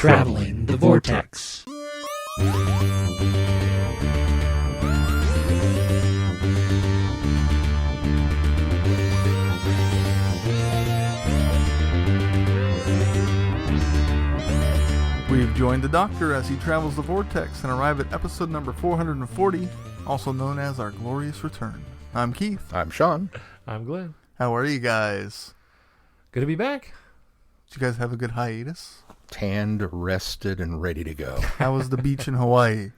Traveling the Vortex. We've joined the Doctor as he travels the Vortex and arrive at episode number 440, also known as Our Glorious Return. I'm Keith. I'm Sean. I'm Glenn. How are you guys? Good to be back. Did you guys have a good hiatus? Tanned, rested, and ready to go. How was the beach in Hawaii?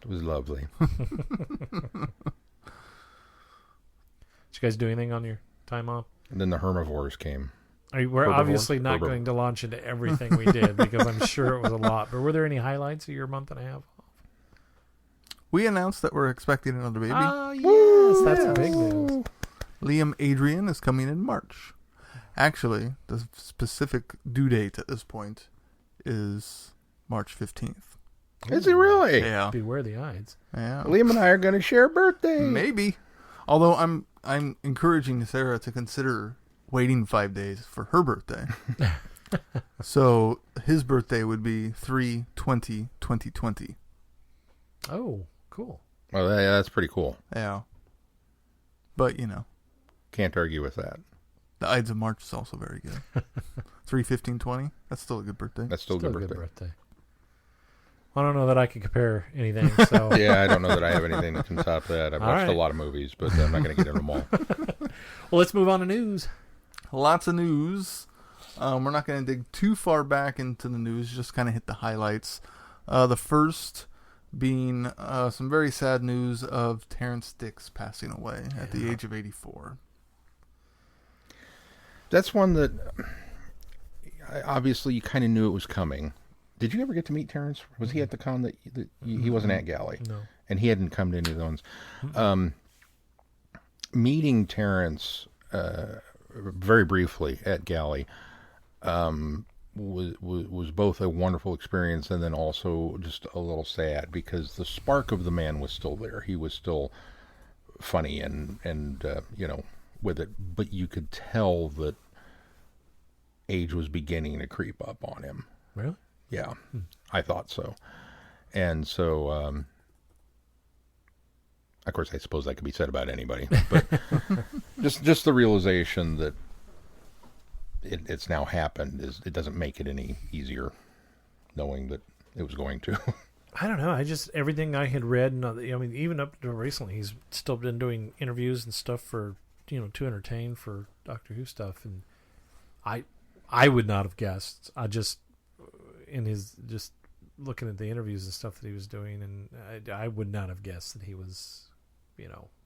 It was lovely. Did you guys do anything on your time off? And then the herbivores came. We're obviously not going to launch into everything we did because I'm sure it was a lot. But were there any highlights of your month and a half? We announced that we're expecting another baby. Oh, yes. That's big news. Liam Adrian is coming in March. Actually, the specific due date at this point is March 15th. Is he really? Yeah. Beware the Ides. Yeah. Liam and I are going to share a birthday. Maybe. Although I'm encouraging Sarah to consider waiting 5 days for her birthday. So his birthday would be 3/20/2020. Oh, cool. Well, yeah, that's pretty cool. Yeah. But, you know. Can't argue with that. The Ides of March is also very good. 3/15/20. That's still a good birthday. That's still a good birthday. I don't know that I can compare anything. So Yeah, I don't know that I have anything that can top that. I've watched a lot of movies, but I'm not going to get into them all. Well, let's move on to news. Lots of news. We're not going to dig too far back into the news, just kind of hit the highlights. The first being some very sad news of Terrence Dicks passing away at the age of 84. That's one that obviously you kind of knew it was coming. Did you ever get to meet Terrence? Was he at the con that he wasn't at Galley? No. And he hadn't come to any of those. Meeting Terrence very briefly at Galley was both a wonderful experience and then also just a little sad because the spark of the man was still there. He was still funny and with it, but you could tell that age was beginning to creep up on him. Really? Yeah, I thought so. And so, of course, I suppose that could be said about anybody, but just the realization that it's now happened it doesn't make it any easier knowing that it was going to. I don't know. Everything I had read, and even up to recently, he's still been doing interviews and stuff for, to entertain for Doctor Who stuff. And I would not have guessed. Just looking at the interviews and stuff that he was doing, and I would not have guessed that he was,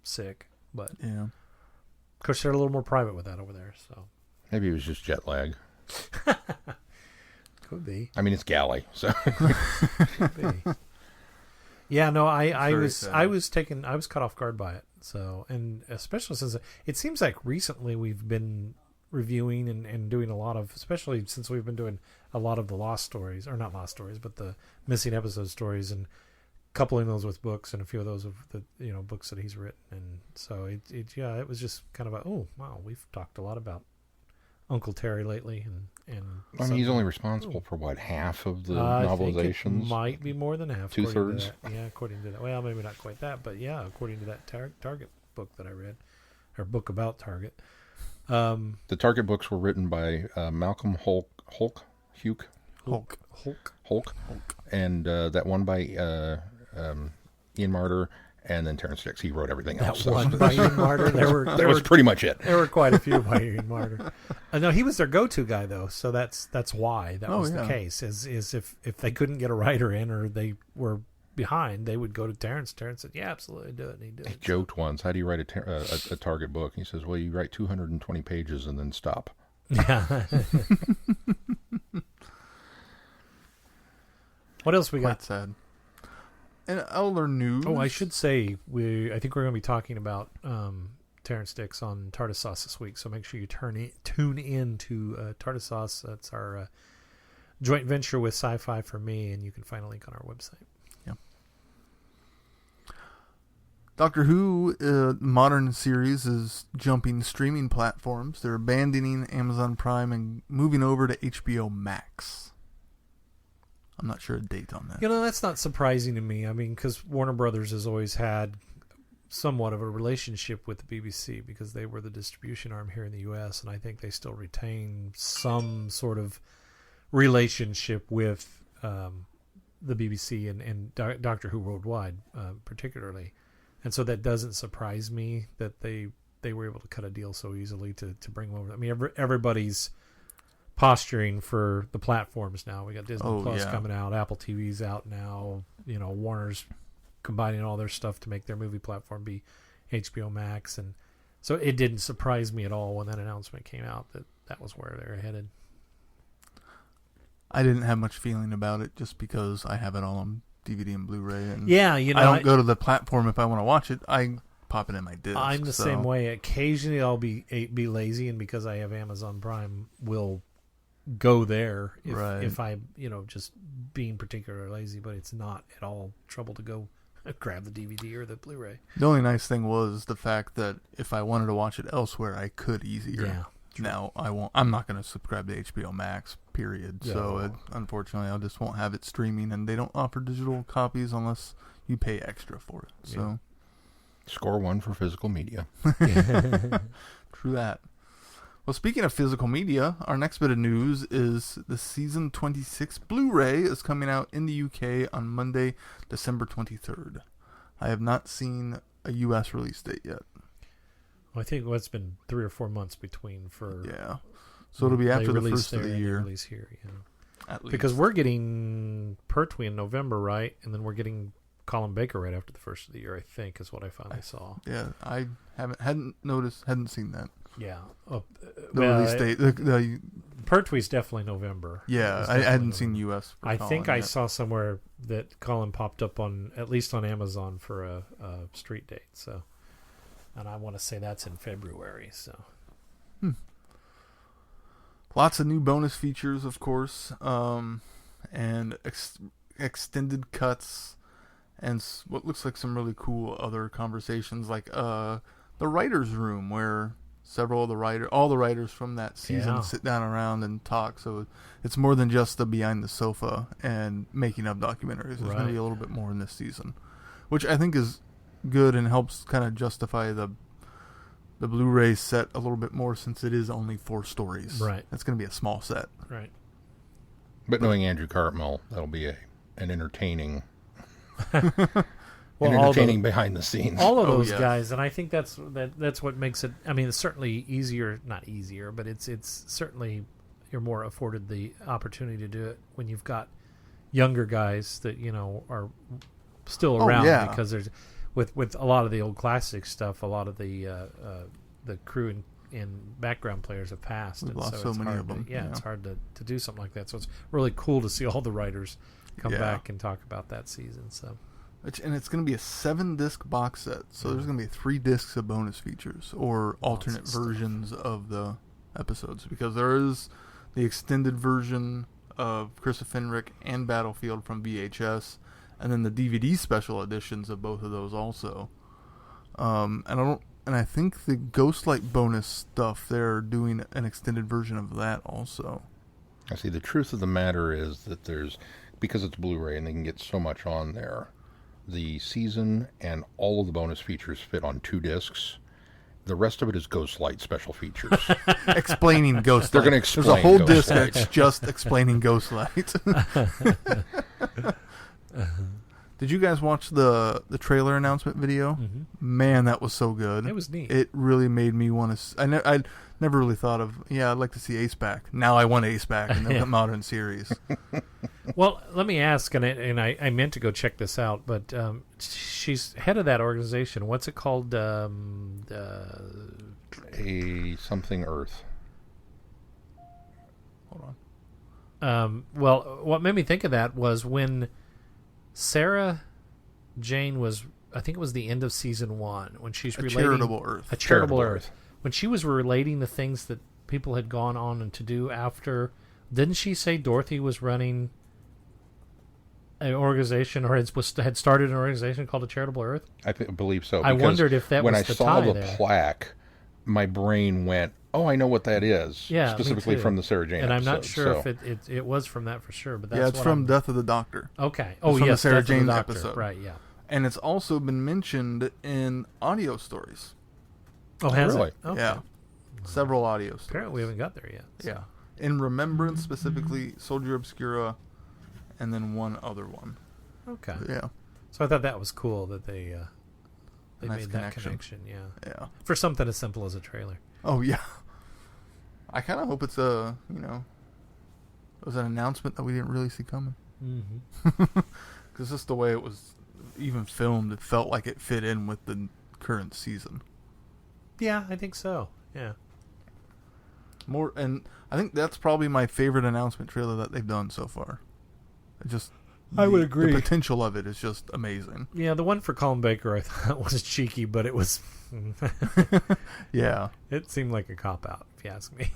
sick. But yeah, of course, they're a little more private with that over there. So maybe it was just jet lag. Could be. I mean, it's Galley, so. Could be. Yeah, no, I was caught off guard by it. So, and especially since it seems like recently we've been reviewing and doing a lot of, especially since we've been doing a lot of the lost stories, or not lost stories, but the missing episode stories, and coupling those with books, and a few of those of the books that he's written. And so it was just kind of oh wow, we've talked a lot about Uncle Terry lately, and I mean, he's only responsible for what, half of the novelizations? I think it might be more than half. 2/3. Yeah, according to that. Well, maybe not quite that, but yeah, according to that Target book that I read, or book about Target. The Target books were written by Malcolm Hulk, and that one by Ian Marter, and then Terrence Dicks. He wrote everything else. That one by Ian Marter. That was pretty much it. There were quite a few by Ian Marter. No, he was their go-to guy though, so that's why that was the case. Is if they couldn't get a writer in or they were behind, they would go to Terrence. Terrence said, "Yeah, absolutely, do it." And he did. He joked once, "How do you write a Target book?" He says, "Well, you write 220 pages and then stop." Yeah. What else we got? Quite sad. In other news. Oh, I should say I think we're going to be talking about Terrence Dicks on TARDIS Sauce this week. So make sure you tune in to TARDIS Sauce. That's our joint venture with Sci-Fi for Me, and you can find a link on our website. Yeah. Doctor Who modern series is jumping streaming platforms. They're abandoning Amazon Prime and moving over to HBO Max. I'm not sure a date on that. That's not surprising to me. I mean, because Warner Brothers has always had somewhat of a relationship with the BBC because they were the distribution arm here in the U.S., and I think they still retain some sort of relationship with the BBC and Doctor Who Worldwide, particularly. And so that doesn't surprise me that they were able to cut a deal so easily to bring them over. I mean, everybody's posturing for the platforms now. We got Disney Plus coming out, Apple TV's out now. Warner's combining all their stuff to make their movie platform be HBO Max, and so it didn't surprise me at all when that announcement came out that was where they were headed. I didn't have much feeling about it just because I have it all on DVD and Blu-ray, and I don't go to the platform if I want to watch it. I pop it in my disc. I'm the same way. Occasionally, I'll be lazy, and because I have Amazon Prime, will go there if I just being particularly lazy. But it's not at all trouble to go grab the DVD or the Blu-ray. The only nice thing was the fact that if I wanted to watch it elsewhere, I could easier. Yeah. True. Now I won't. I'm not going to subscribe to HBO Max. Period. Yeah. So unfortunately, I just won't have it streaming, and they don't offer digital copies unless you pay extra for it. So, score one for physical media. True that. Well, speaking of physical media, our next bit of news is the season 26 Blu-ray is coming out in the UK on Monday, December 23rd. I have not seen a US release date yet. Well, I think it's been 3 or 4 months between for... Yeah. So it'll be after the first of the year. Release here, At least. Because we're getting Pertwee in November, right? And then we're getting Colin Baker right after the first of the year, I think, is what I finally saw. Yeah, I hadn't seen that. Yeah. The release date. The Pertwee's definitely November. Yeah, I hadn't seen US. I think I saw somewhere that Colin popped up at least on Amazon for a street date. So, and I want to say that's in February. So, lots of new bonus features, of course, and extended cuts, and what looks like some really cool other conversations, like the writers' room where all the writers from that season sit down around and talk. So it's more than just the behind the sofa and making of documentaries. There's going to be a little bit more in this season, which I think is good and helps kind of justify the Blu-ray set a little bit more, since it is only 4 stories. Right. It's going to be a small set. Right. But knowing Andrew Cartmel, that'll be an entertaining... behind the scenes. All of those guys, and I think that's what makes it. I mean, it's certainly not easier, but it's certainly you're more afforded the opportunity to do it when you've got younger guys that are still around, because there's with a lot of the old classic stuff, a lot of the crew and background players have passed. We've lost so many of them. It's hard to do something like that. So it's really cool to see all the writers come back and talk about that season. So. And it's going to be a 7-disc box set, so there's going to be 3 discs of bonus features or alternate versions of the episodes, because there is the extended version of Christopher Fenrick and Battlefield from VHS, and then the DVD special editions of both of those also. And I think the Ghostlight bonus stuff, they're doing an extended version of that also. I see. The truth of the matter is that because it's Blu-ray and they can get so much on there, the season and all of the bonus features fit on 2 discs. The rest of it is Ghostlight special features. Explaining Ghostlight. They're going to explain. There's a whole disc that's just explaining Ghostlight. Did you guys watch the trailer announcement video? Mm-hmm. Man, that was so good. It was neat. It really made me want to... I never really thought of, I'd like to see Ace back. Now I want Ace back in the modern series. Well, let me ask, and I meant to go check this out, but she's head of that organization. What's it called? A something Earth. Hold on. Well, what made me think of that was when Sarah Jane was, I think it was the end of season 1, when she's relating... Charitable Earth. A Charitable Earth. When she was relating the things that people had gone on and to do after, didn't she say Dorothy was running an organization, or had started an organization called a Charitable Earth? I believe so. I wondered if that was the tie When I saw the there. plaque, my brain went, Oh, I know what that is. Yeah, specifically from the Sarah Jane and episode. I'm not sure if it was from that for sure, but that's it's from Death of the Doctor. Okay. It's from the Sarah Death of Jane the Doctor. episode. Right, yeah. And it's also been mentioned in audio stories. Oh, has really? it? Okay. Yeah. Several audio stories. Apparently we haven't got there yet. So. Yeah. In Remembrance, specifically, Soldier Obscura, and then one other one. Okay. But yeah. So I thought that was cool that they Nice made that connection. Yeah. Yeah. For something as simple as a trailer. Oh, yeah. I kind of hope it's it was an announcement that we didn't really see coming. Mm-hmm. Because just the way it was even filmed, it felt like it fit in with the current season. Yeah, I think so. Yeah. And I think that's probably my favorite announcement trailer that they've done so far. I would agree. The potential of it is just amazing. Yeah, the one for Colin Baker I thought was cheeky, but it was... Yeah. It seemed like a cop-out, if you ask me.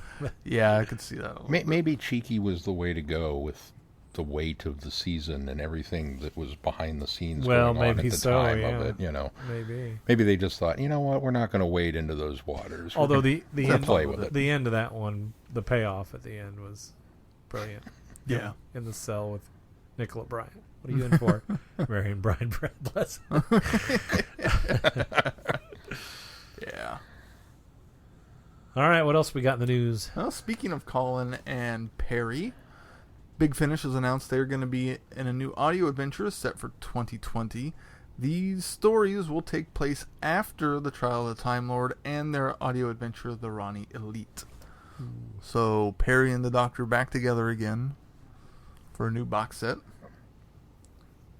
Yeah, I could see that. Maybe cheeky was the way to go with the weight of the season and everything that was behind the scenes going on at the time of it, Maybe they just thought, you know what, we're not going to wade into those waters. Although the end of that one, the payoff at the end was brilliant. Yeah. In the cell with Nicola Bryant. What are you in for? Marion Bryan, Brad bless. Yeah. All right, what else we got in the news? Well, speaking of Colin and Perry, Big Finish has announced they're going to be in a new audio adventure set for 2020. These stories will take place after the trial of the Time Lord and their audio adventure, The Ronnie Elite. So Perry and the Doctor back together again for a new box set.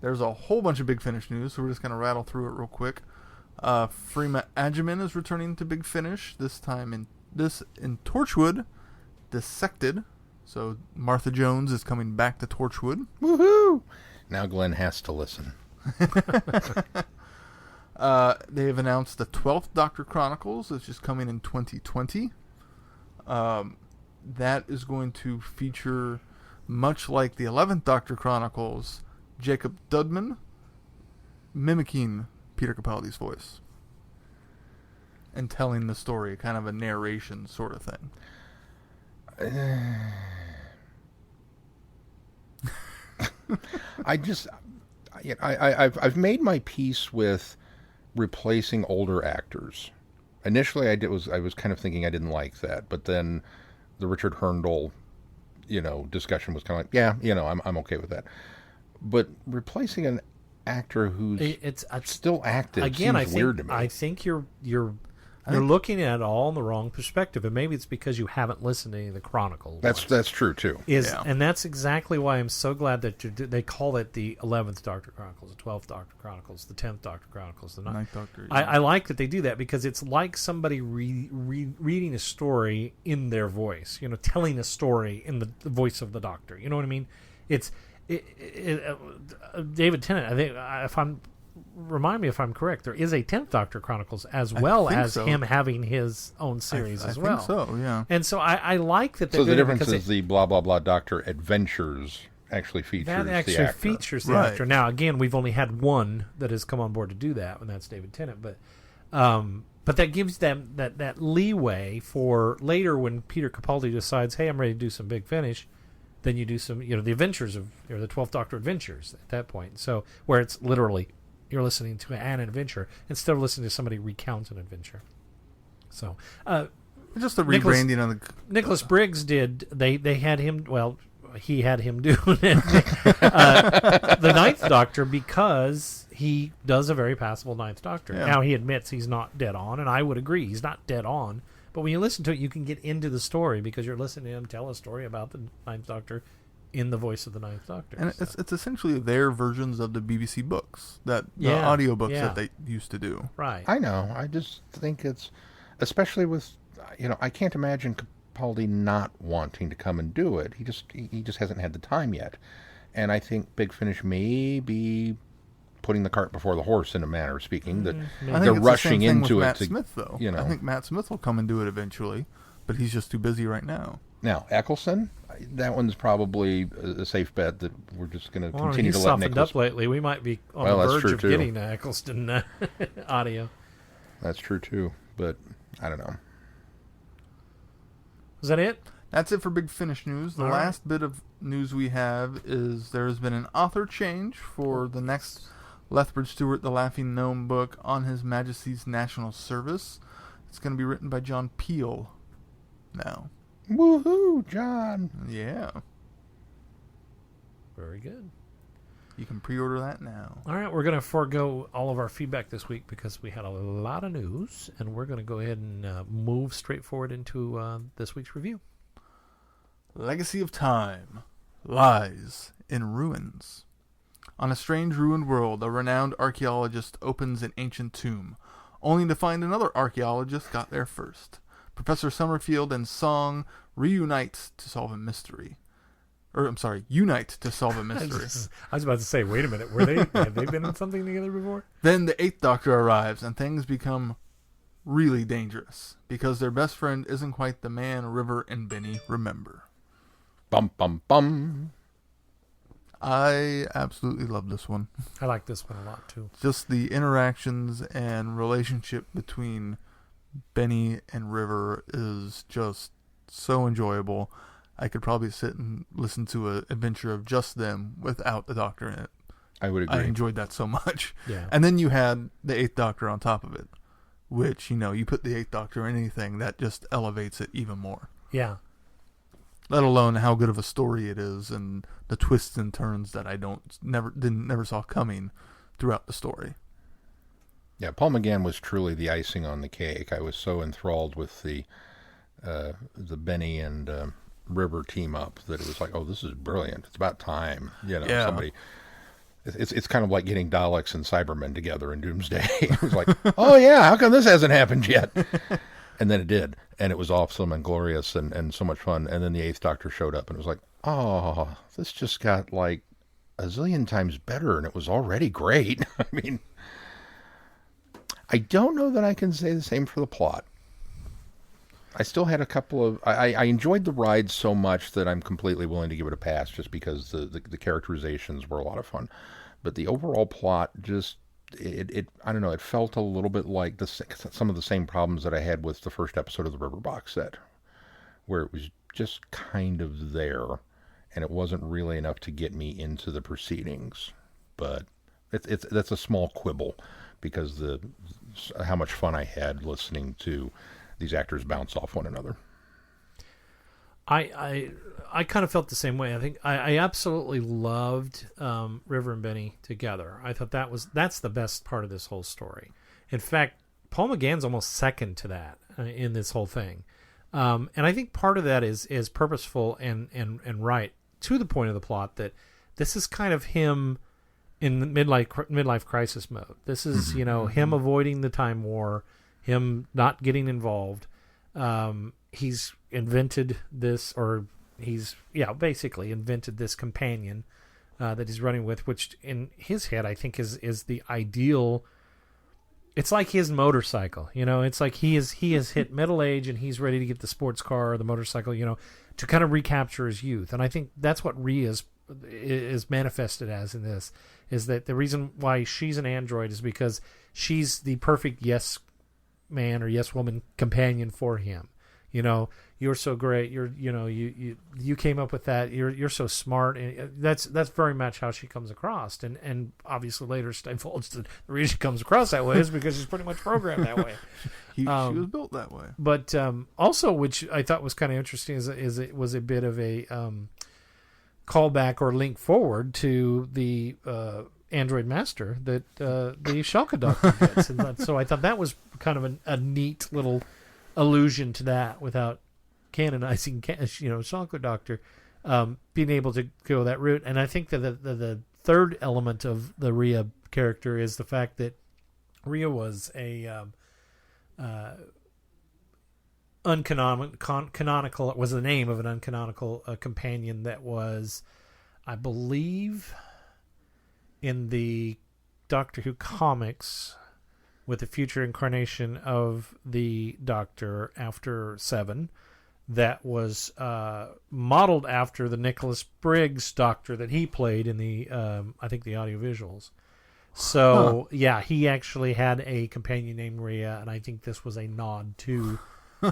There's a whole bunch of Big Finish news, so we're just going to rattle through it real quick. Freema Agyeman is returning to Big Finish, this time in Torchwood, Dissected. So Martha Jones is coming back to Torchwood. Woohoo! Now Glenn has to listen. They have announced the 12th Doctor Chronicles, which is coming in 2020. That is going to feature, much like the 11th Doctor Chronicles, Jacob Dudman mimicking Peter Capaldi's voice and telling the story, kind of a narration sort of thing. I've made my peace with replacing older actors. Initially, I was kind of thinking I didn't like that, but then the Richard Herndl, discussion was kind of like, I'm okay with that. But replacing an actor who's it's still active seems weird to me. I think you're looking at it all in the wrong perspective, and maybe it's because you haven't listened to any of the Chronicles. That's true too. And that's exactly why I'm so glad that they call it the 11th Doctor Chronicles, the 12th Doctor Chronicles, the 10th Doctor Chronicles, the 9th Doctor. Yeah. I like that they do that because it's like somebody reading a story in their voice, telling a story in the voice of the Doctor. You know what I mean? It's David Tennant. I think remind me if I'm correct. There is a 10th Doctor Chronicles as well as him having his own series as well. I think so, yeah. And so I like that. So the difference is the blah blah blah Doctor Adventures actually features that actually the actor. features the actor. Now again, we've only had one that has come on board to do that, and that's David Tennant. But that gives them that leeway for later when Peter Capaldi decides, hey, I'm ready to do some Big Finish. Then you do some, the adventures of the 12th Doctor adventures at that point. So where it's literally you're listening to an adventure instead of listening to somebody recount an adventure. So just the rebranding on the Nicholas Briggs did. They had him. Well, he had him do the 9th Doctor because he does a very passable 9th Doctor. Yeah. Now he admits he's not dead on, and I would agree he's not dead on. But when you listen to it, you can get into the story because you're listening to him tell a story about the 9th Doctor in the voice of the 9th Doctor. And it's essentially their versions of the BBC books, the audiobooks that they used to do. Right. I know. I just think it's, especially with, I can't imagine Capaldi not wanting to come and do it. He just hasn't had the time yet. And I think Big Finish may be putting the cart before the horse, in a manner of speaking. That they're rushing into it. Matt Smith, though. I think Matt Smith will come and do it eventually, but he's just too busy right now. Now, Eccleston, that one's probably a safe bet that we're just going to continue to let Nicholas. He's softened up lately. We might be on the verge of getting Was that it? That's it for Big Finish news. The last bit of news we have is there has been an author change for the next Lethbridge Stewart, The Laughing Gnome book on His Majesty's National Service. It's going to be written by John Peel now. Woohoo, John. Yeah. Very good. You can pre-order that now. All right, we're going to forego all of our feedback this week because we had a lot of news, and we're going to go ahead and move straight forward into this week's review. Legacy of Time lies in ruins. On a strange ruined world, a renowned archaeologist opens an ancient tomb, only to find another archaeologist got there first. Professor Summerfield and Song reunite to solve a mystery. Unite to solve a mystery. I was about to say, wait a minute, have they been in something together before? Then the Eighth Doctor arrives, and things become really dangerous, because their best friend isn't quite the man River and Benny remember. Bum, bum, bum. I absolutely love this one. I like this one a lot, too. Just the interactions and relationship between Benny and River is just so enjoyable. I could probably sit and listen to an adventure of just them without the Doctor in it. I would agree. I enjoyed that so much. Yeah. And then you had the Eighth Doctor on top of it, which, you put the Eighth Doctor in anything, that just elevates it even more. Yeah. Let alone how good of a story it is and the twists and turns that I never saw coming throughout the story. Yeah, Paul McGann was truly the icing on the cake. I was so enthralled with the Benny and River team up that it was like, oh, this is brilliant. It's about time. Somebody. It's kind of like getting Daleks and Cybermen together in Doomsday. It was like, oh yeah, how come this hasn't happened yet? And then it did, and it was awesome and glorious and so much fun. And then the Eighth Doctor showed up, and it was like, oh, this just got like a zillion times better, and it was already great. I mean, I don't know that I can say the same for the plot. I still had a couple of... I enjoyed the ride so much that I'm completely willing to give it a pass just because the characterizations were a lot of fun. But the overall plot just... I don't know, it felt a little bit like some of the same problems that I had with the first episode of the River box set, where it was just kind of there, and it wasn't really enough to get me into the proceedings. But that's a small quibble, because how much fun I had listening to these actors bounce off one another. I kind of felt the same way. I think I absolutely loved River and Benny together. I thought that's the best part of this whole story. In fact, Paul McGann's almost second to that in this whole thing. And I think part of that is purposeful and right, to the point of the plot, that this is kind of him in the midlife crisis mode. This is, him avoiding the Time War, him not getting involved. He's invented this, or basically invented this companion that he's running with, which in his head I think is the ideal. It's like his motorcycle, It's like he has hit middle age and he's ready to get the sports car or the motorcycle, to kind of recapture his youth. And I think that's what Rhea is manifested as in this, is that the reason why she's an android is because she's the perfect yes man or yes woman companion for him. You're so great. You came up with that. You're so smart, and that's very much how she comes across. And obviously later divulged that the reason she comes across that way is because she's pretty much programmed that way. She was built that way. But also, which I thought was kind of interesting, is it was a bit of a callback or link forward to the Android Master that the Shalka Doctor gets. And so I thought that was kind of a neat little allusion to that, without canonizing Shalka Doctor, being able to go that route. And I think that the third element of the Rhea character is the fact that Rhea was a canonical was the name of an uncanonical companion that was, I believe, in the Doctor Who comics, with the future incarnation of the Doctor after 7, that was modeled after the Nicholas Briggs Doctor that he played in the I think the audiovisuals. So he actually had a companion named Rhea, and I think this was a nod to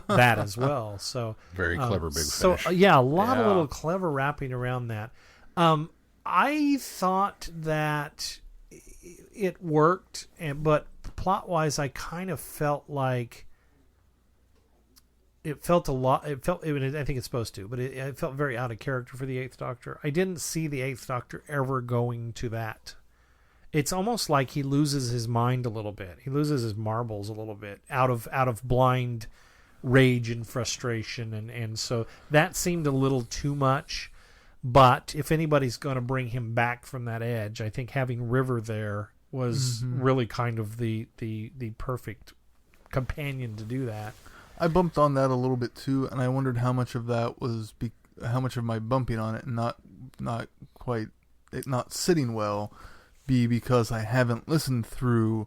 that as well. So very clever big so finish. yeah, a lot of little clever wrapping around that. I thought that it worked, but plot wise, I kind of felt like it felt a lot. I think it's supposed to, but it felt very out of character for the Eighth Doctor. I didn't see the Eighth Doctor ever going to that. It's almost like he loses his mind a little bit. He loses his marbles a little bit out of blind rage and frustration, and so that seemed a little too much. But if anybody's going to bring him back from that edge, I think having River there was really kind of the perfect companion to do that. I bumped on that a little bit too, and I wondered how much of that was how much of my bumping on it and not quite it not sitting well be because I haven't listened through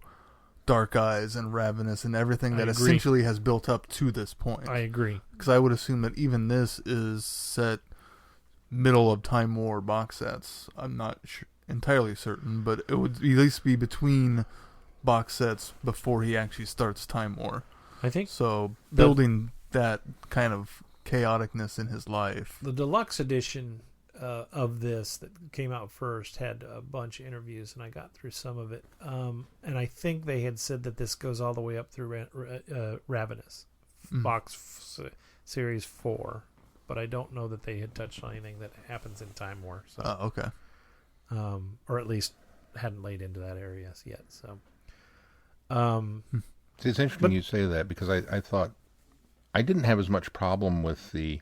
Dark Eyes and Ravenous and everything that essentially has built up to this point. I agree. Because I would assume that even this is set middle of Time War box sets. I'm not entirely certain, but it would at least be between box sets before he actually starts Time War. I think so. Building that kind of chaoticness in his life. The deluxe edition of this that came out first had a bunch of interviews, and I got through some of it. And I think they had said that this goes all the way up through Ravenous, box series 4. But I don't know that they had touched on anything that happens in Time War. So. Okay. Or at least hadn't laid into that area yet. So. See, it's interesting you say that because I thought I didn't have as much problem with the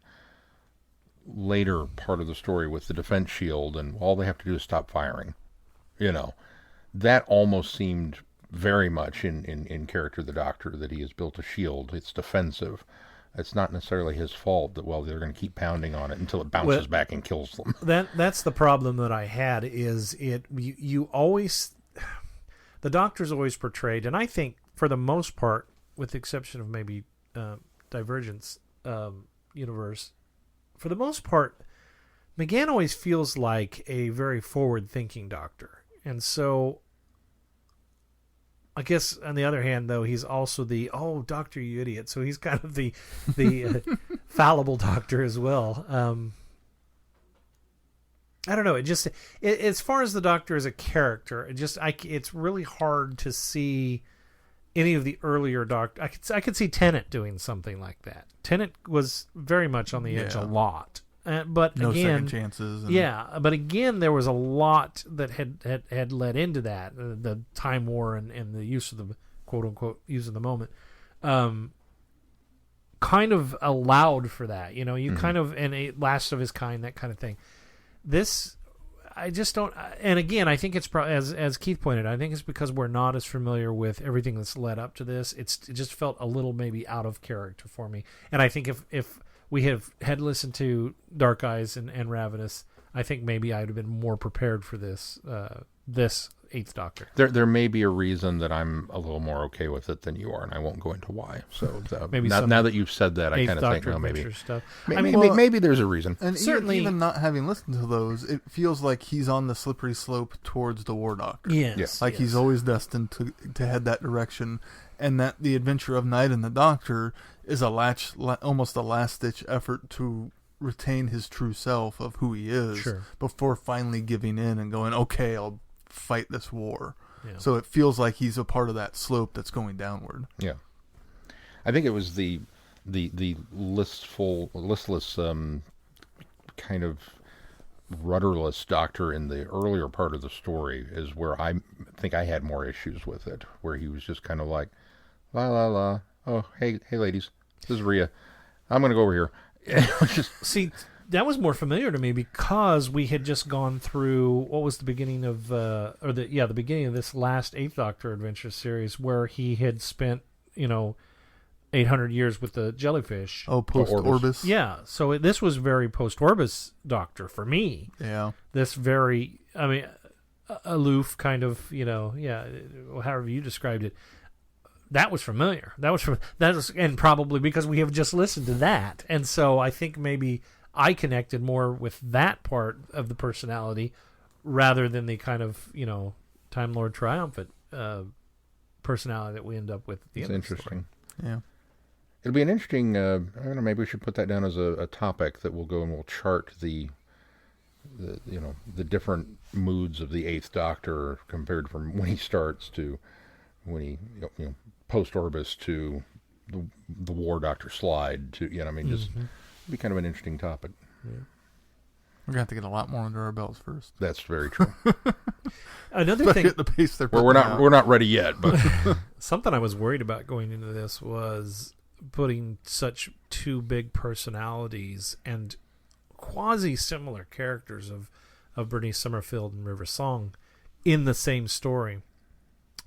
later part of the story with the defense shield and all they have to do is stop firing. You know, that almost seemed very much in character of the Doctor that he has built a shield. It's defensive. It's not necessarily his fault that, they're going to keep pounding on it until it bounces back and kills them. That's the problem that I had is you always, the Doctor's always portrayed, and I think for the most part, with the exception of maybe Divergence universe, for the most part, McGann always feels like a very forward-thinking Doctor. And so I guess on the other hand, though, he's also the Doctor, you idiot. So he's kind of the fallible Doctor as well. I don't know. As far as the Doctor as a character, it's really hard to see any of the earlier Doctor. I could see Tennant doing something like that. Tennant was very much on the edge a lot. But no again, second chances. But again, there was a lot that had led into that. The Time War and the use of the quote unquote use of the moment, kind of allowed for that. You know, kind of and a last of his kind, that kind of thing. This, I just don't. And again, I think it's as Keith pointed out, I think it's because we're not as familiar with everything that's led up to this. It just felt a little maybe out of character for me. And I think if we had listened to Dark Eyes and Ravenous, I think maybe I would have been more prepared for this Eighth Doctor. There may be a reason that I'm a little more okay with it than you are, and I won't go into why. So maybe now that you've said that, I kind of think, maybe stuff. Maybe there's a reason. And certainly, even not having listened to those, it feels like he's on the slippery slope towards the War Doctor. Yes, like he's always destined to head that direction, and that the adventure of Night and the Doctor is almost a last-ditch effort to retain his true self of who he is before finally giving in and going, okay, I'll fight this war. Yeah. So it feels like he's a part of that slope that's going downward. Yeah. I think it was the listless kind of rudderless Doctor in the earlier part of the story is where I think I had more issues with it, where he was just kind of like, la la la, oh hey ladies, this is Rhea, I'm gonna go over here. See, that was more familiar to me because we had just gone through what was the beginning of the beginning of this last Eighth Doctor adventure series where he had spent 800 years with the jellyfish. Oh, post Orbis. Yeah, so this was very post Orbis Doctor for me. Yeah, this very aloof kind of however you described it. That was familiar. And probably because we have just listened to that, and so I think maybe I connected more with that part of the personality rather than the kind of Time Lord triumphant personality that we end up with at the end of the story. Yeah. It'll be an interesting. I don't know. Maybe we should put that down as a topic that we'll go and we'll chart the different moods of the Eighth Doctor compared from when he starts to when he post Orbis to the War Doctor slide to just be kind of an interesting topic. Yeah. We're gonna have to get a lot more under our belts first. That's very true. Another thing at the pace they're we're not ready yet, but something I was worried about going into this was putting such two big personalities and quasi similar characters of Bernice Summerfield and River Song in the same story.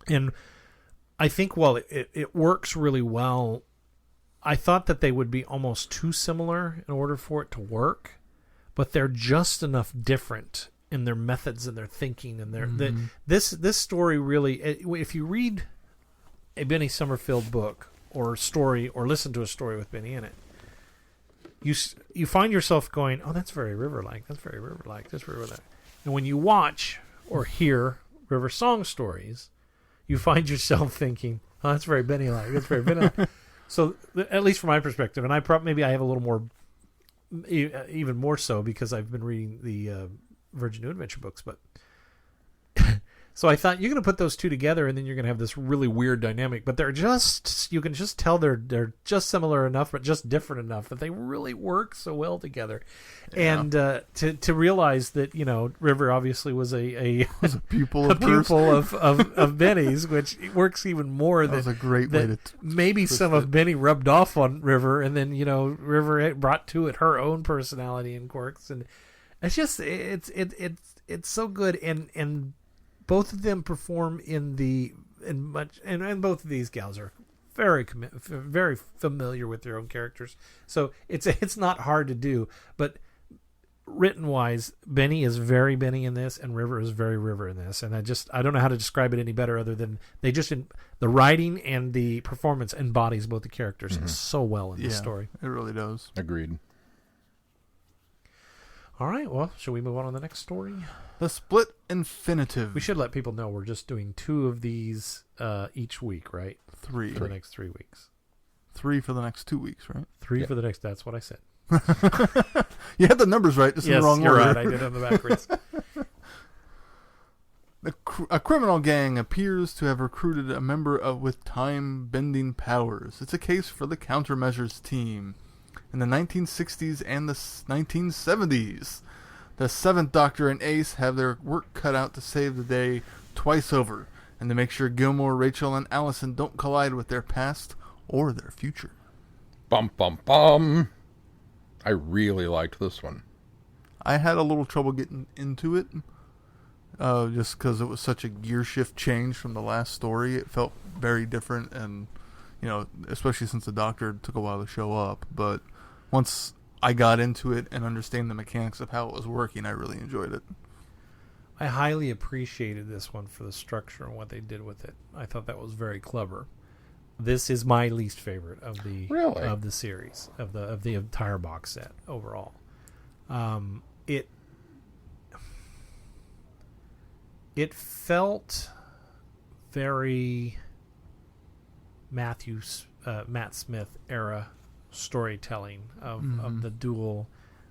And I think while it works really well, I thought that they would be almost too similar in order for it to work, but they're just enough different in their methods and their thinking and their this story really, if you read a Benny Summerfield book or story or listen to a story with Benny in it, you find yourself going, oh, that's very River-like, that's very River-like, that's very River-like. And when you watch or hear River Song stories, you find yourself thinking, oh, that's very Benny-like, that's very Benny-like. So at least from my perspective, and maybe I have a little more, even more so because I've been reading the Virgin New Adventure books, but so I thought you're going to put those two together and then you're going to have this really weird dynamic, but you can just tell they're just similar enough, but just different enough that they really work so well together. Yeah. And to realize that, River obviously was a pupil of Benny's, which works even more. That was a great way to maybe some of Benny rubbed off on River, and then, River brought to it her own personality and quirks. And it's just, it's so good. And both of them perform and both of these gals are very familiar with their own characters, so it's not hard to do. But written wise, Benny is very Benny in this, and River is very River in this, and I don't know how to describe it any better other than the writing and the performance embodies both the characters so well in this story. It really does. Agreed. All right, well, shall we move on to the next story? The Split Infinitive. We should let people know we're just doing 2 of these each week, right? 3. For the next 3 weeks. 3 for the next 2 weeks, right? 3 for the next, that's what I said. You had the numbers right, just in the wrong order. Yes, you're right, I did on the backwards. A criminal gang appears to have recruited a member with time-bending powers. It's a case for the countermeasures team. In the 1960s and the 1970s, the 7th Doctor and Ace have their work cut out to save the day twice over, and to make sure Gilmore, Rachel, and Allison don't collide with their past or their future. Bum, bum, bum. I really liked this one. I had a little trouble getting into it, just because it was such a gear shift change from the last story. It felt very different, and especially since the Doctor took a while to show up. But once I got into it and understand the mechanics of how it was working, I really enjoyed it. I highly appreciated this one for the structure and what they did with it. I thought that was very clever. This is my least favorite of the series, of the entire box set overall. It felt very Matt Smith era storytelling of the duel,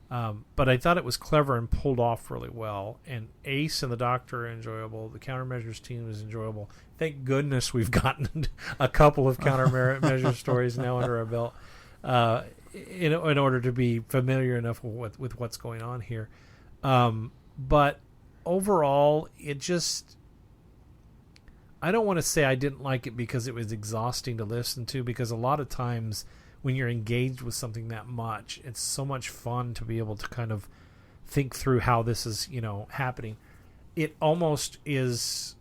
but I thought it was clever and pulled off really well. And Ace and the Doctor are enjoyable. The countermeasures team is enjoyable. Thank goodness we've gotten a couple of countermeasure stories now under our belt, in order to be familiar enough with what's going on here. But overall, it just, I don't want to say I didn't like it because it was exhausting to listen to, because a lot of times when you're engaged with something that much, it's so much fun to be able to kind of think through how this is, happening. It almost is,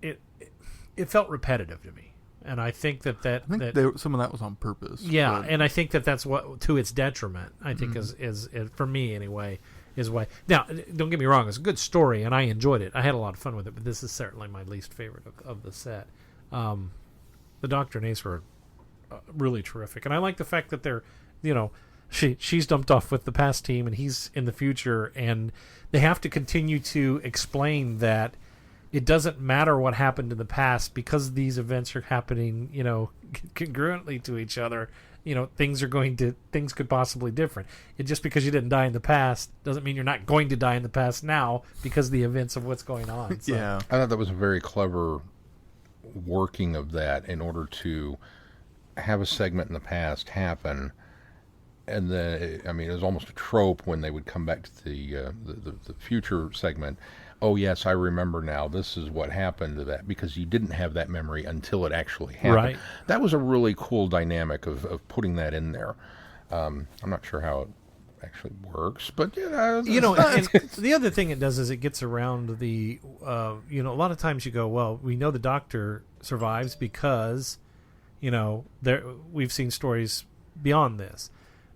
it felt repetitive to me. And I think some of that was on purpose. Yeah, but. And I think that's what, to its detriment, I think is for me anyway, is why. Now, don't get me wrong, it's a good story, and I enjoyed it. I had a lot of fun with it, but this is certainly my least favorite of the set. The Doctor and Ace were really terrific, and I like the fact that they're, she's dumped off with the past team, and he's in the future, and they have to continue to explain that it doesn't matter what happened in the past because these events are happening, congruently to each other. Things could possibly different. It just because you didn't die in the past doesn't mean you're not going to die in the past now because of the events of what's going on. So. Yeah. I thought that was a very clever working of that in order to have a segment in the past happen. And then, it was almost a trope when they would come back to the future segment. Oh, yes, I remember now. This is what happened to that, because you didn't have that memory until it actually happened. Right. That was a really cool dynamic of putting that in there. I'm not sure how it actually works, but, and the other thing it does is it gets around the, a lot of times you go, well, we know the Doctor survives because, we've seen stories beyond this.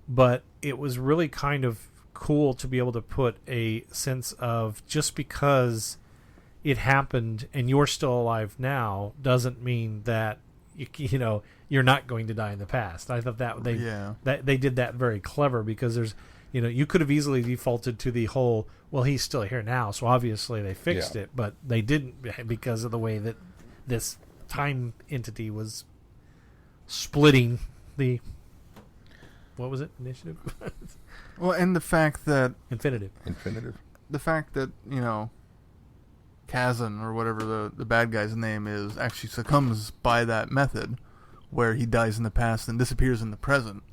But it was really kind of cool to be able to put a sense of just because it happened and you're still alive now doesn't mean that you're not going to die in the past. I thought that they did that very clever because there's you could have easily defaulted to the whole, well, he's still here now, so obviously they fixed it, but they didn't because of the way that this time entity was splitting the. What was it? Initiative? Well, and the fact that... Infinitive. The fact that, Kazan, or whatever the bad guy's name is, actually succumbs by that method, where he dies in the past and disappears in the present.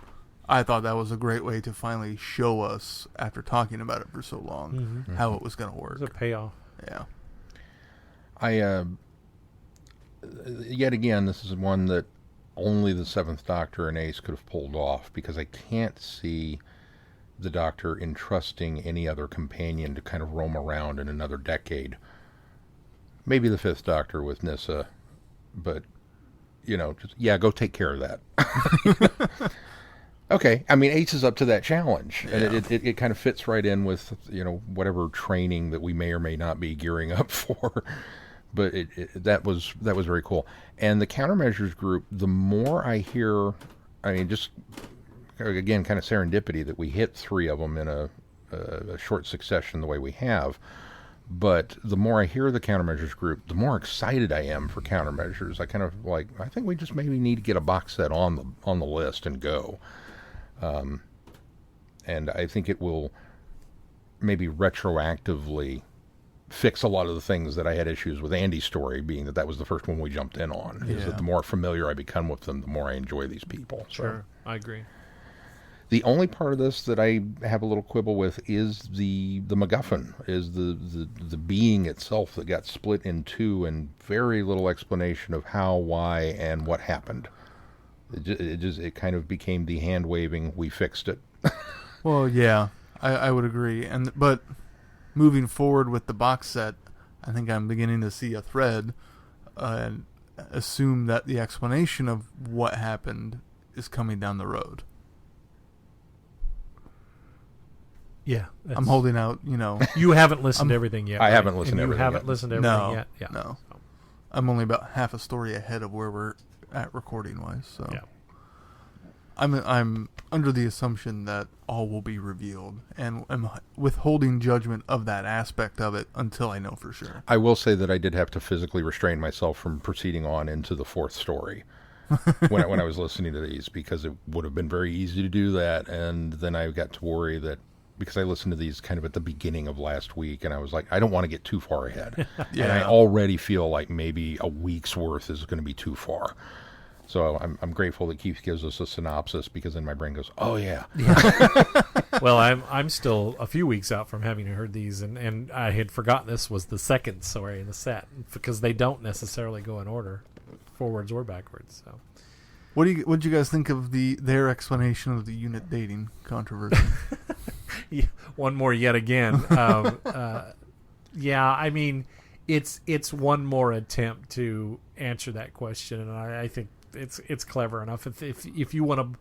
I thought that was a great way to finally show us, after talking about it for so long, how it was going to work. It was a payoff. Yeah. Yet again, this is one that only the Seventh Doctor and Ace could have pulled off, because I can't see the Doctor entrusting any other companion to kind of roam around in another decade. Maybe the Fifth Doctor with Nyssa, but, go take care of that. Okay, Ace is up to that challenge, and it kind of fits right in with, whatever training that we may or may not be gearing up for. But that was very cool. And the countermeasures group, the more I hear, just, again, kind of serendipity that we hit 3 of them in a short succession the way we have. But the more I hear the countermeasures group, the more excited I am for countermeasures. I kind of I think we just maybe need to get a box set on the list and go. And I think it will maybe retroactively fix a lot of the things that I had issues with Andy's story, being that was the first one we jumped in on. Is that the more familiar I become with them, the more I enjoy these people. Sure, so, I agree. The only part of this that I have a little quibble with is the MacGuffin, is the being itself that got split in 2, and very little explanation of how, why, and what happened. It kind of became the hand waving, we fixed it. Well, yeah, I would agree, but. Moving forward with the box set, I think I'm beginning to see a thread and assume that the explanation of what happened is coming down the road. Yeah. I'm holding out, You haven't listened to everything yet. I haven't listened to everything yet. You haven't listened to everything yet? Yeah. No. I'm only about half a story ahead of where we're at recording-wise, so... Yeah. I'm under the assumption that all will be revealed, and I'm withholding judgment of that aspect of it until I know for sure. I will say that I did have to physically restrain myself from proceeding on into the 4th story when I was listening to these, because it would have been very easy to do that, and then I got to worry that, because I listened to these kind of at the beginning of last week, and I was like, I don't want to get too far ahead. Yeah. And I already feel like maybe a week's worth is going to be too far. So I'm grateful that Keith gives us a synopsis, because then my brain goes, oh yeah. Well, I'm still a few weeks out from having heard these, and I had forgotten this was the 2nd story in the set, because they don't necessarily go in order, forwards or backwards. So, what did you guys think of their explanation of the unit dating controversy? One more yet again. Yeah, it's one more attempt to answer that question, and I think it's clever enough. If you want to,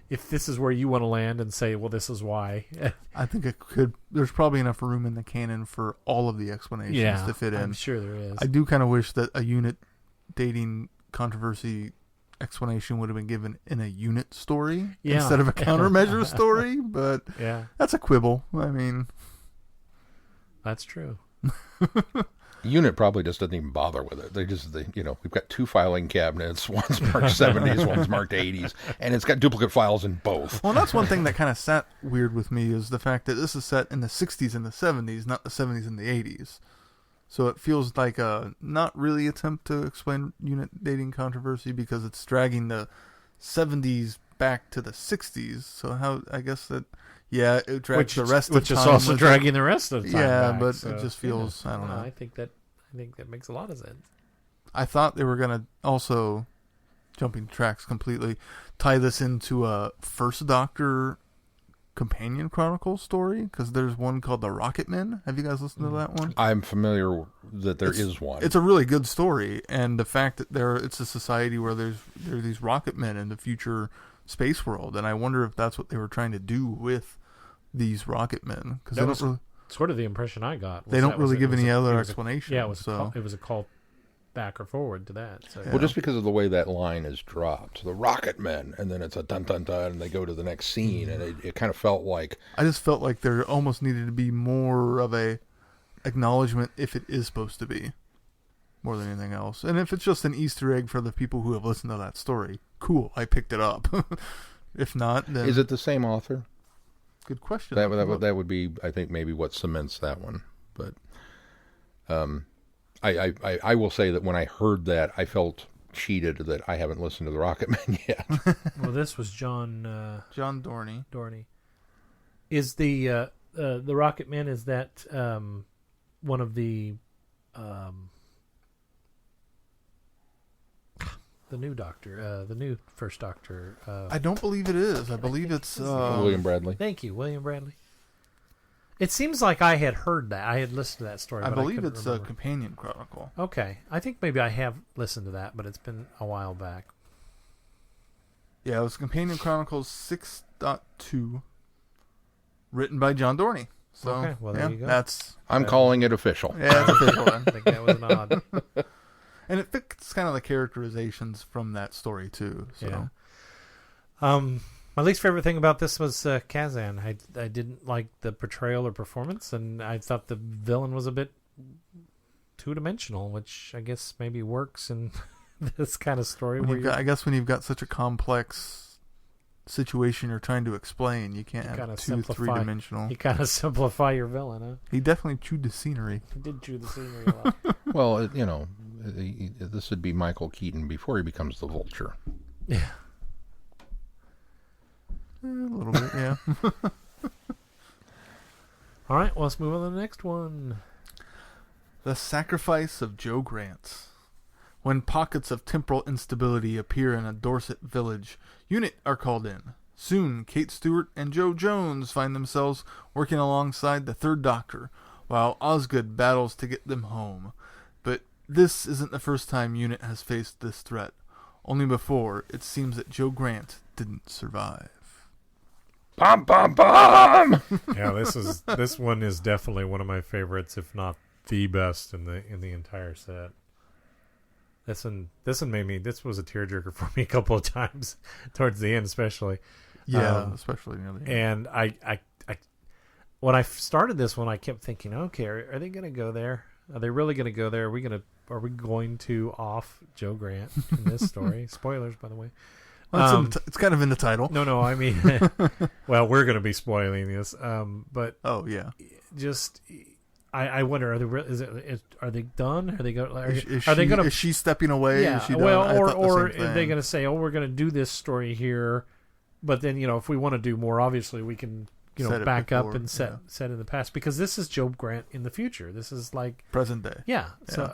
if this is where you want to land and say, well, this is why. I think it could. There's probably enough room in the canon for all of the explanations to fit in. I'm sure there is. I do kind of wish that a unit dating controversy explanation would have been given in a unit story instead of a countermeasure story, but that's a quibble. That's true. Unit probably just doesn't even bother with it. We've got 2 filing cabinets. One's marked 70s, one's marked 80s, and it's got duplicate files in both. Well, that's one thing that kind of sat weird with me is the fact that this is set in the 60s and the 70s, not the 70s and the 80s. So it feels like a not really attempt to explain unit dating controversy because it's dragging the 70s back to the 60s. So how, I guess that, yeah, it drags the rest of the time. Which is also dragging the rest of the time back, but so, it just feels, I don't know. I think that makes a lot of sense. I thought they were going to also, jumping tracks completely, tie this into a First Doctor companion chronicle story, because there's one called The Rocket Men. Have you guys listened to that one? I'm familiar that there is one. It's a really good story, and the fact that it's a society where there are these rocket men in the future space world, and I wonder if that's what they were trying to do with these rocket men, because that was sort of the impression I got. They don't really give any other explanation. Yeah, it was a call back or forward to that. So. Well, just because of the way that line is dropped, the rocket men, and then it's a dun dun dun, and they go to the next scene, and it kind of felt like... I just felt like there almost needed to be more of a acknowledgement if it is supposed to be, more than anything else. And if it's just an Easter egg for the people who have listened to that story, cool, I picked it up. If not, then... Is it the same author? Good question. That would be, I think, maybe what cements that one. But I will say that when I heard that, I felt cheated that I haven't listened to the Rocket Man yet. Well, this was John Dorney. Dorney. Is the Rocket Man, is that one of the new Doctor, the new First Doctor? I don't believe it is. I believe it's William Bradley. Thank you, William Bradley. It seems like I had heard that. I had listened to that story. I but believe it's a companion chronicle. Okay. I think maybe I have listened to that, but it's been a while back. Yeah, it was Companion Chronicles 6.2, written by John Dorney. So, okay, well, there you go. I'm calling it official. Yeah, it's official then. I think that was an odd. And it fits kind of the characterizations from that story, too. So. Yeah. My least favorite thing about this was Kazan. I didn't like the portrayal or performance, and I thought the villain was a bit two-dimensional, which I guess maybe works in this kind of story. I guess when you've got such a complex situation you're trying to explain, you can't have three-dimensional. You kind of simplify your villain, huh? He definitely chewed the scenery. He did chew the scenery a lot. Well, this would be Michael Keaton before he becomes the Vulture. Yeah. A little bit, yeah. All right, well, let's move on to the next one. The Sacrifice of Joe Grant. When pockets of temporal instability appear in a Dorset village, unit are called in. Soon, Kate Stewart and Joe Jones find themselves working alongside the Third Doctor, while Osgood battles to get them home. But this isn't the first time Unit has faced this threat. Only before, it seems that Joe Grant didn't survive. Bum, bum, bum! Yeah, this one is definitely one of my favorites, if not the best in the entire set. This one was a tearjerker for me a couple of times towards the end, especially. Yeah, especially near the end. And I when I started this one, I kept thinking, okay, are they going to go there? Are they really going to go there? Are we going to off Joe Grant in this story? Spoilers, by the way. Well, it's kind of in the title. No, I mean, well, we're going to be spoiling this, but oh yeah, just I wonder, are they done? Are they going? Is she stepping away? Yeah, is she done? or are they going to say, oh, we're going to do this story here, but then if we want to do more, obviously we can back up and set in the past, because this is Joe Grant in the future. This is like present day. Yeah. So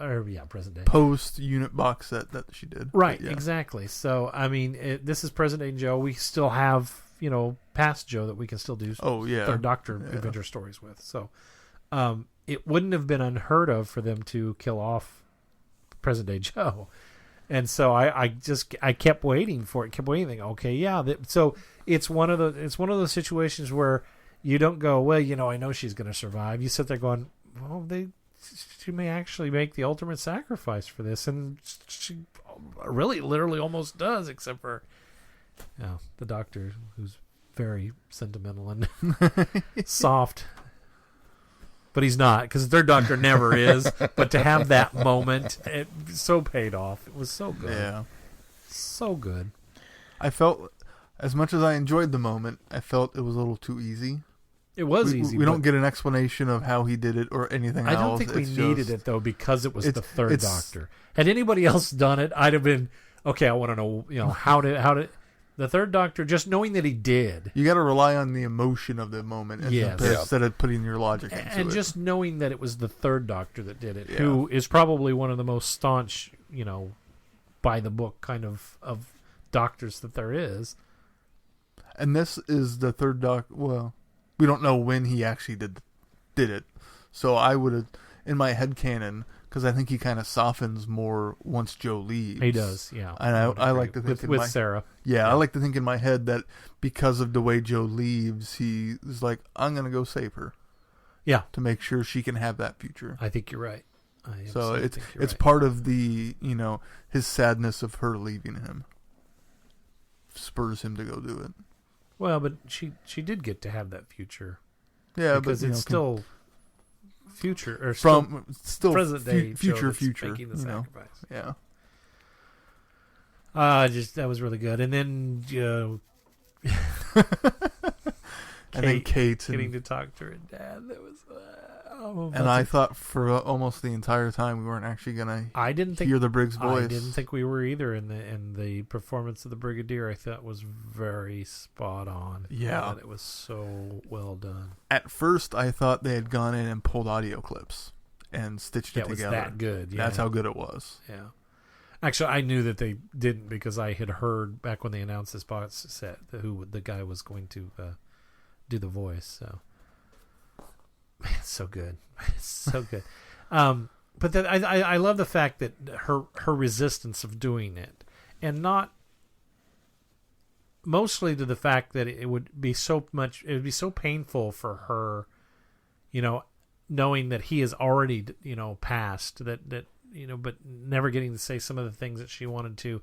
present day. Post unit box set that she did. Right. Exactly. So I mean, this is present day Joe. We still have past Joe that we can still do. Third Doctor adventure stories with. So it wouldn't have been unheard of for them to kill off present day Joe. And so I kept waiting for it. Kept waiting. Okay, yeah. So it's one of those situations where you don't go, well, I know she's going to survive. You sit there going, well, she may actually make the ultimate sacrifice for this, and she really, literally, almost does, except for the Doctor, who's very sentimental and soft. but he's not, because the third Doctor never is. But to have that moment, it so paid off. It was so good. Yeah. So good. I felt, as much as I enjoyed the moment, I felt it was a little too easy. It was easy. We don't get an explanation of how he did it or anything else. I don't think we needed it, though, because it was the third Doctor. Had anybody else done it, I'd have been, okay, I want to know, how did the third Doctor, just knowing that he did. You got to rely on the emotion of the moment instead of putting your logic into it. And just knowing that it was the third Doctor that did it, who is probably one of the most staunch, by the book kind of doctors that there is. And this is the third Doctor. Well, we don't know when he actually did it. So I would have, in my head canon, because I think he kind of softens more once Joe leaves. He does, yeah. And I like to think with Sarah. Yeah, I like to think in my head that because of the way Joe leaves, he is like, I'm going to go save her. Yeah. To make sure she can have that future. I think you're right. So it's part of the, his sadness of her leaving him. Spurs him to go do it. Well, but she did get to have that future. Yeah, because but it's still future or still present day future making the sacrifice. Yeah. That was really good. And then Kate getting to talk to her dad. That was and I thought for almost the entire time we weren't actually gonna hear the Briggs voice. I didn't think we were either. In the performance of the Brigadier, I thought was very spot on. Yeah, it was so well done. At first, I thought they had gone in and pulled audio clips and stitched it together. It was that good. Yeah. That's how good it was. Yeah. Actually, I knew that they didn't because I had heard back when they announced this box set who the guy was going to do the voice. So. Man, it's so good. It's so good. But that I love the fact that her resistance of doing it, and not mostly to the fact that it would be so painful for her, knowing that he is already passed, that but never getting to say some of the things that she wanted to,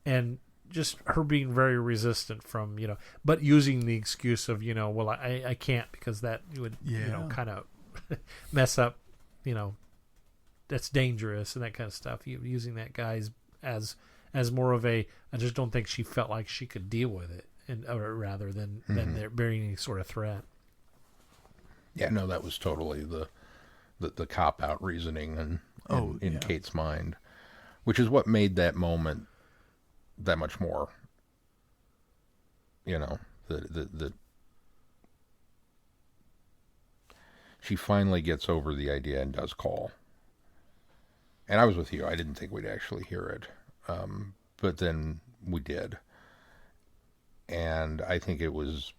and just her being very resistant from, but using the excuse of, well, I can't because that would, kind of mess up, that's dangerous and that kind of stuff. Using that guy as more of I just don't think she felt like she could deal with it, or rather than there bearing any sort of threat. Yeah, no, that was totally the cop-out reasoning in Kate's mind, which is what made that moment that much more, the she finally gets over the idea and does call. And I was with you. I didn't think we'd actually hear it. But then we did. And I think it was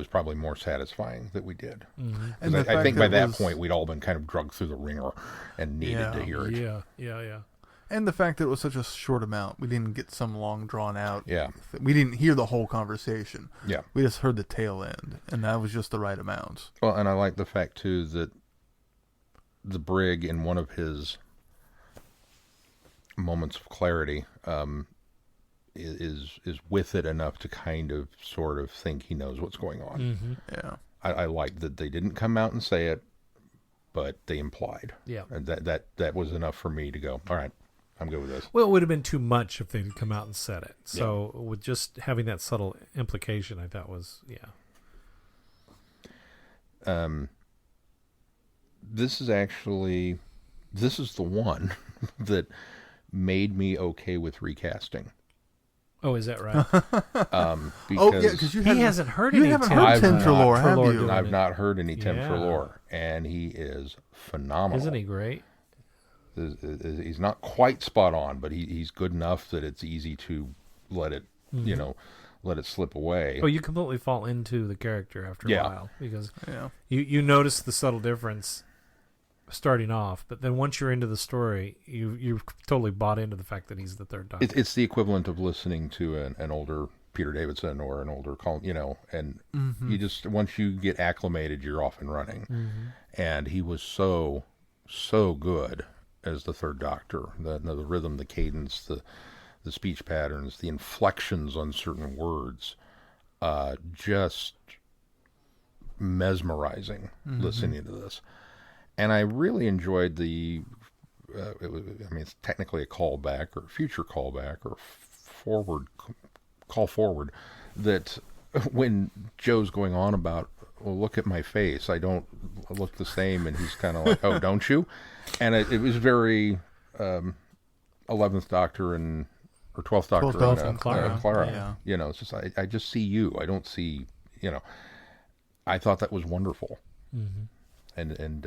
probably more satisfying that we did. Mm-hmm. And I think by that point we'd all been kind of drugged through the ringer and needed to hear it. Yeah. And the fact that it was such a short amount. We didn't get some long drawn out. Yeah. We didn't hear the whole conversation. Yeah. We just heard the tail end. And that was just the right amount. Well, and I like the fact, too, that the Brig, in one of his moments of clarity, is with it enough to kind of sort of think he knows what's going on. Mm-hmm. Yeah. I like that they didn't come out and say it, but they implied. Yeah. And that was enough for me to go, all right, I'm good with this. Well, it would have been too much if they'd come out and said it. So with just having that subtle implication, I thought was, This is the one that made me okay with recasting. Oh, is that right? Because he hasn't heard any. You haven't heard Tim Treloar, have you? I've not heard any Tim Treloar, and he is phenomenal. Isn't he great? He's not quite spot on, but he's good enough that it's easy to let it, let it slip away. Oh, you completely fall into the character after a while because Yeah. you notice the subtle difference starting off, but then once you're into the story, you've totally bought into the fact that he's the third Doctor. It's the equivalent of listening to an older Peter Davidson or an older Colin, and you just, once you get acclimated, you're off and running. And he was so good as the third Doctor. The rhythm, the cadence, the speech patterns, the inflections on certain words, just mesmerizing listening to this. And I really enjoyed it's technically a callback or future callback or call forward, that when Joe's going on about, well, look at my face, I don't look the same, and he's kind of like, oh, don't you? And it was very 11th Doctor or 12th Doctor and Clara. Yeah. You know, it's just, I just see you. I don't see, I thought that was wonderful. Mm-hmm. And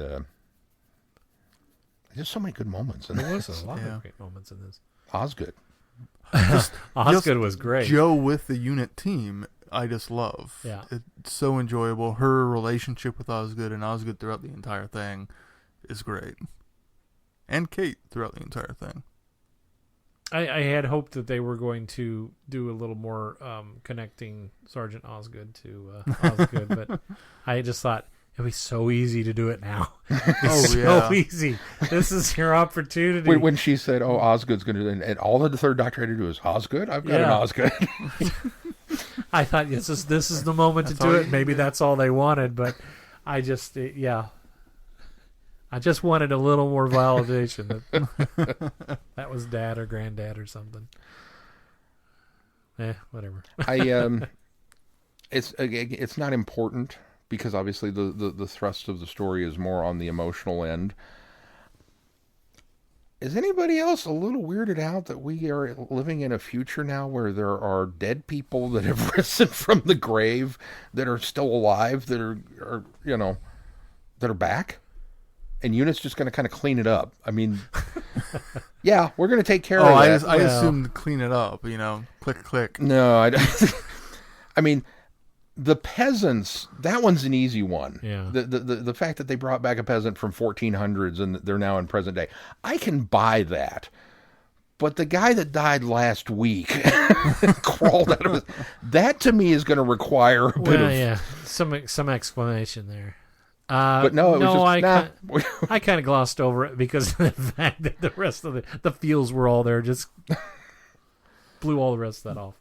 there's so many good moments. And there was a lot of great moments in this. Osgood. Osgood was great. Joe with the unit team, I just love. Yeah. It's so enjoyable. Her relationship with Osgood and Osgood throughout the entire thing is great. And Kate throughout the entire thing. I had hoped that they were going to do a little more connecting Sergeant Osgood to Osgood, but I just thought it'd be so easy to do it now. So easy. This is your opportunity. When she said, "Oh, Osgood's going to do it," and all the third Doctor had to do is Osgood. I've got an Osgood. I thought this is the moment to do it. Maybe that's all they wanted, but I just I just wanted a little more validation that was dad or granddad or something. Whatever. It's not important because obviously the thrust of the story is more on the emotional end. Is anybody else a little weirded out that we are living in a future now where there are dead people that have risen from the grave that are still alive, that are that are back? And Unit's just going to kind of clean it up. I mean, yeah, we're going to take care of that. I assumed clean it up, click, click. No, I mean, the peasants, that one's an easy one. Yeah. The fact that they brought back a peasant from 1400s and they're now in present day, I can buy that. But the guy that died last week crawled out of his, that to me is going to require a bit of some explanation there. But no, it was just, I kind of glossed over it because of the fact that the rest of the feels were all there, just blew all the rest of that off.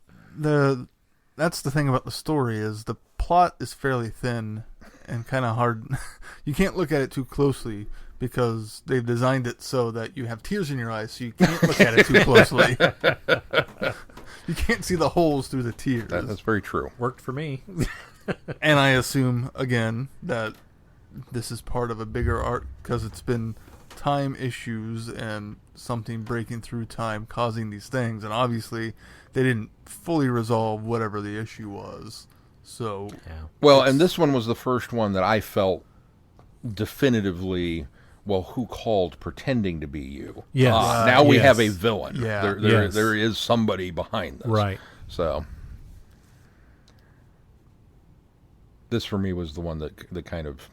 That's the thing about the story is the plot is fairly thin and kind of hard. You can't look at it too closely because they've designed it so that you have tears in your eyes, so you can't look at it too closely. You can't see the holes through the tears. That's very true. Worked for me. And I assume, again, that this is part of a bigger arc because it's been time issues and something breaking through time causing these things, and obviously they didn't fully resolve whatever the issue was. So well, and this one was the first one that I felt definitively, well, who called pretending to be you? Yes. Now we have a villain. Yeah. There is somebody behind this. Right. So this for me was the one that kind of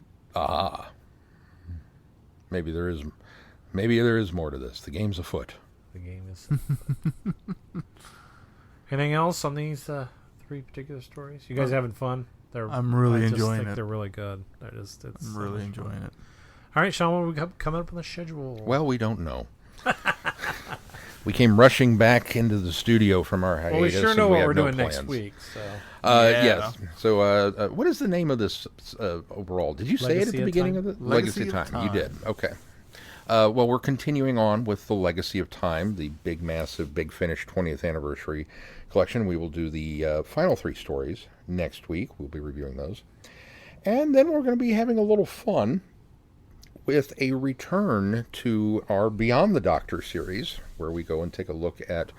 maybe there is more to this. The game's afoot. The game is. Anything else on these three particular stories? You guys having fun? I'm really enjoying it. They're really good. I'm really enjoying it. All right, Sean, what we got coming up on the schedule? Well, we don't know. We came rushing back into the studio from our hiatus. Well, we sure know what we're doing next week. So. Yes. So, what is the name of this overall? Did you say it at the beginning of the Legacy of Time? You did. Okay. Well, we're continuing on with the Legacy of Time, the big, massive, Big Finish 20th anniversary collection. We will do the final 3 stories next week. We'll be reviewing those. And then we're going to be having a little fun with a return to our Beyond the Doctor series, where we go and take a look at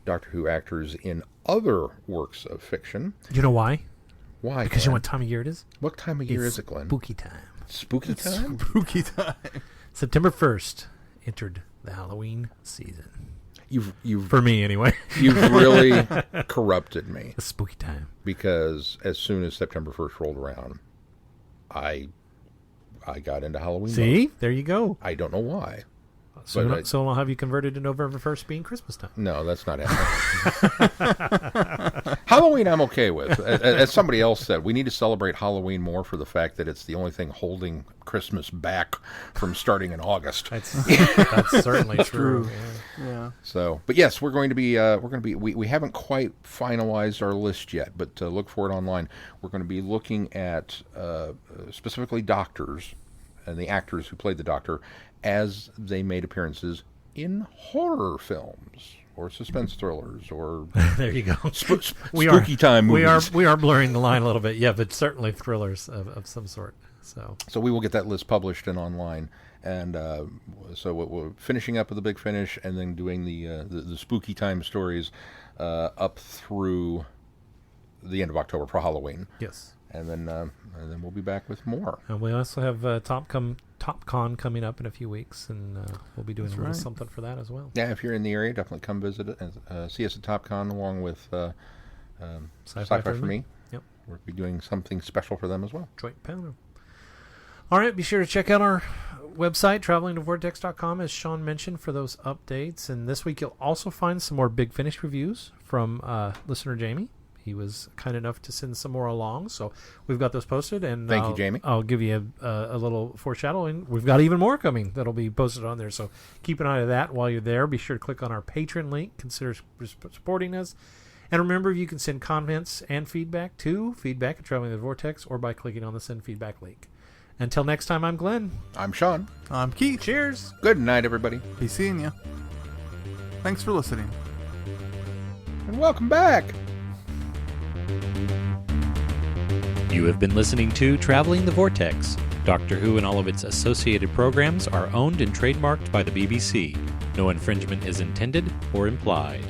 Doctor Who actors in other works of fiction. You know why? Why? Because Glenn? you know what time of year it is? What time of year is it, Glenn? Spooky time. Spooky time? Spooky time. September 1st entered the Halloween season. You've for me anyway. You've really corrupted me. The spooky time. Because as soon as September 1st rolled around, I got into Halloween. See? Mode. There you go. I don't know why. So I'll have you converted to November 1st being Christmas time. No, that's not happening. Halloween I'm okay with. As somebody else said, we need to celebrate Halloween more for the fact that it's the only thing holding Christmas back from starting in August. That's certainly true. Yeah. So, but yes, we're going to be we haven't quite finalized our list yet, but look for it online. We're going to be looking at specifically doctors the actors who played the Doctor as they made appearances in horror films or suspense thrillers or there you go. Spooky time movies. We are blurring the line a little bit, yeah, but certainly thrillers of some sort. So we will get that list published and online, and so we're finishing up with the Big Finish, and then doing the spooky time stories up through the end of October for Halloween. Yes, and then we'll be back with more. And we also have TopCon coming up in a few weeks, and we'll be doing a little something for that as well. Yeah, if you're in the area, definitely come visit it and see us at TopCon along with Sci-Fi for Me. Yep, we'll be doing something special for them as well. Joint panel. All right, be sure to check out our website, travelingtovortex.com, as Sean mentioned, for those updates. And this week you'll also find some more Big Finish reviews from listener Jamie. He was kind enough to send some more along, so we've got those posted. And thank you, Jamie. I'll give you a little foreshadowing. We've got even more coming that'll be posted on there, so keep an eye on that while you're there. Be sure to click on our Patreon link. Consider supporting us. And remember, you can send comments and feedback to feedback at Traveling the Vortex or by clicking on the Send Feedback link. Until next time, I'm Glenn. I'm Sean. I'm Keith. Cheers. Good night, everybody. Be seeing you. Thanks for listening. And welcome back. You have been listening to Traveling the Vortex. Doctor Who and all of its associated programs are owned and trademarked by the BBC. No infringement is intended or implied.